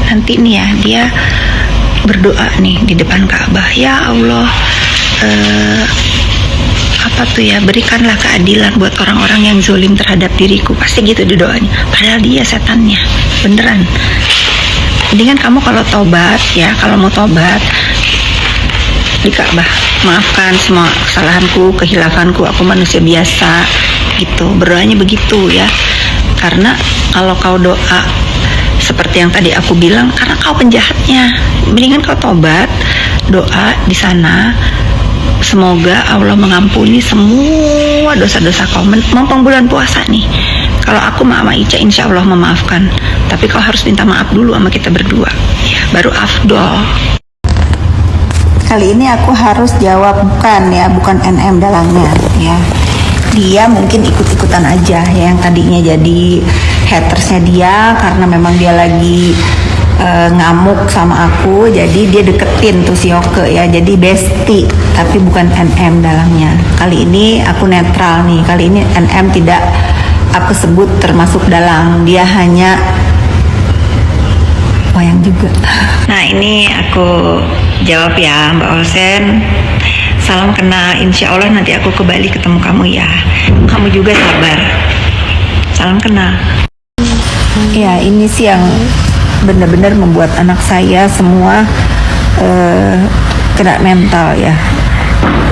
nanti nih ya, dia berdoa nih di depan Ka'bah, ya Allah, apa tuh ya, berikanlah keadilan buat orang-orang yang zolim terhadap diriku. Pasti gitu di doanya, padahal dia setannya beneran. Mendingan kamu kalau tobat ya, kalau mau tobat di Ka'bah, maafkan semua kesalahanku, kehilafanku, aku manusia biasa gitu, berdoanya begitu ya. Karena kalau kau doa seperti yang tadi aku bilang, karena kau penjahatnya, mendingan kau tobat, doa di sana, semoga Allah mengampuni semua dosa-dosa kau. Mumpung bulan puasa nih, kalau aku sama Ica insya Allah memaafkan, tapi kau harus minta maaf dulu sama kita berdua ya, baru afdol. Kali ini aku harus jawab bukan ya, bukan NM dalangnya ya. Dia mungkin ikut-ikutan aja ya, yang tadinya jadi hatersnya dia karena memang dia lagi ngamuk sama aku, jadi dia deketin tuh si Yoke ya, jadi bestie, tapi bukan NM dalangnya. Kali ini aku netral nih, kali ini NM tidak aku sebut termasuk dalang, dia hanya wayang juga. Nah ini aku jawab ya Mbak Olsen, salam kenal, insya Allah nanti aku ke Bali ketemu kamu ya, kamu juga sabar, salam kenal. Ya ini sih yang benar-benar membuat anak saya semua kena mental ya.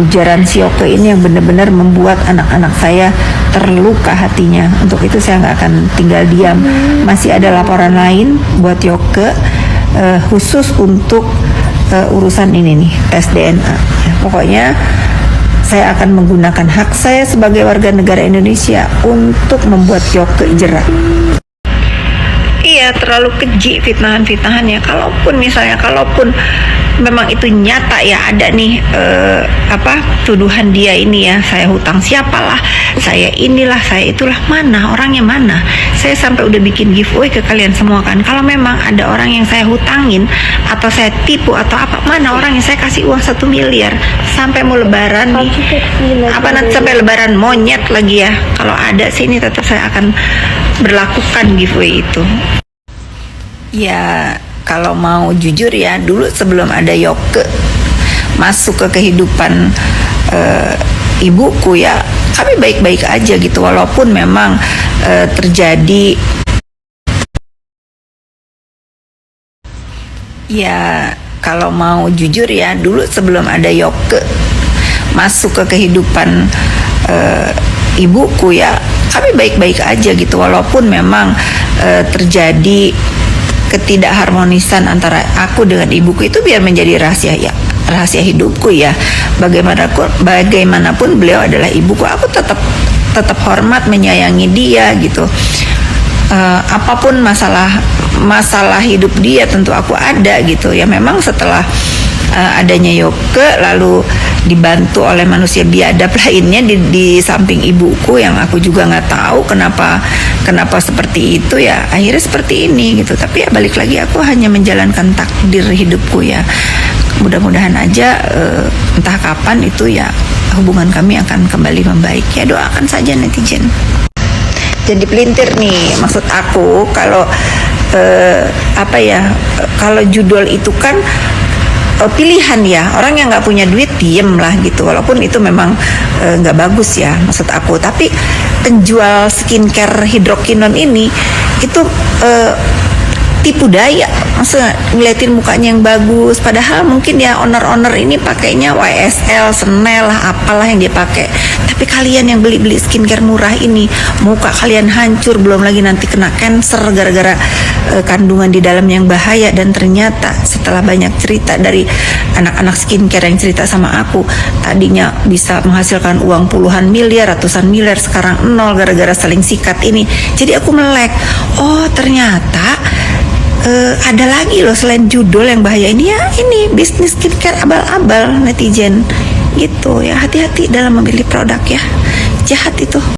Ujaran si Yoke ini yang benar-benar membuat anak-anak saya terluka hatinya. Untuk itu saya nggak akan tinggal diam. Masih ada laporan lain buat Yoke khusus untuk urusan ini nih, tes DNA. Ya, pokoknya saya akan menggunakan hak saya sebagai warga negara Indonesia untuk membuat Yoke jerak. Iya, terlalu keji fitnahan-fitnahannya. Kalaupun memang itu nyata ya, ada nih tuduhan dia ini ya, saya hutang siapalah, saya inilah, saya itulah, mana orangnya, mana saya sampai udah bikin giveaway ke kalian semua kan. Kalau memang ada orang yang saya hutangin atau saya tipu atau apa, mana orang yang saya kasih uang 1 miliar sampai mau lebaran nih, nanti sampai lebaran monyet lagi ya. Kalau ada sih ini tetap saya akan berlakukan giveaway itu. Ya kalau mau jujur ya, dulu sebelum ada Yoke masuk ke kehidupan ibuku ya, kami baik-baik aja gitu, walaupun memang terjadi ya, kalau mau jujur ya, dulu sebelum ada Yoke masuk ke kehidupan ibuku ya, kami baik-baik aja gitu, walaupun memang terjadi ketidakharmonisan antara aku dengan ibuku, itu biar menjadi rahasia hidupku ya. Bagaimanapun beliau adalah ibuku, aku tetap hormat, menyayangi dia gitu. Apapun masalah hidup dia tentu aku ada gitu ya. Memang setelah adanya Yoke, lalu dibantu oleh manusia biadab lainnya di samping ibuku yang aku juga nggak tahu kenapa seperti itu ya, akhirnya seperti ini gitu. Tapi ya balik lagi, aku hanya menjalankan takdir hidupku ya. Mudah-mudahan aja entah kapan itu ya hubungan kami akan kembali membaik ya, doakan saja netizen. Jadi pelintir nih, maksud aku kalau kalau judul itu kan pilihan ya, orang yang nggak punya duit diem lah gitu, walaupun itu memang nggak bagus ya maksud aku. Tapi penjual skincare hidrokinon ini itu tipu daya, maksudnya ngeliatin mukanya yang bagus, padahal mungkin ya owner ini pakainya YSL, Chanel lah, apalah yang dia pakai. Tapi kalian yang beli skincare murah ini, muka kalian hancur, belum lagi nanti kena cancer gara-gara kandungan di dalam yang bahaya. Dan ternyata setelah banyak cerita dari anak-anak skincare yang cerita sama aku, tadinya bisa menghasilkan uang puluhan miliar, ratusan miliar, sekarang nol gara-gara saling sikat ini. Jadi aku melek, oh ternyata ada lagi loh selain judul yang bahaya ini ya, ini bisnis skincare abal-abal netizen gitu ya. Hati-hati dalam memilih produk ya, jahat itu.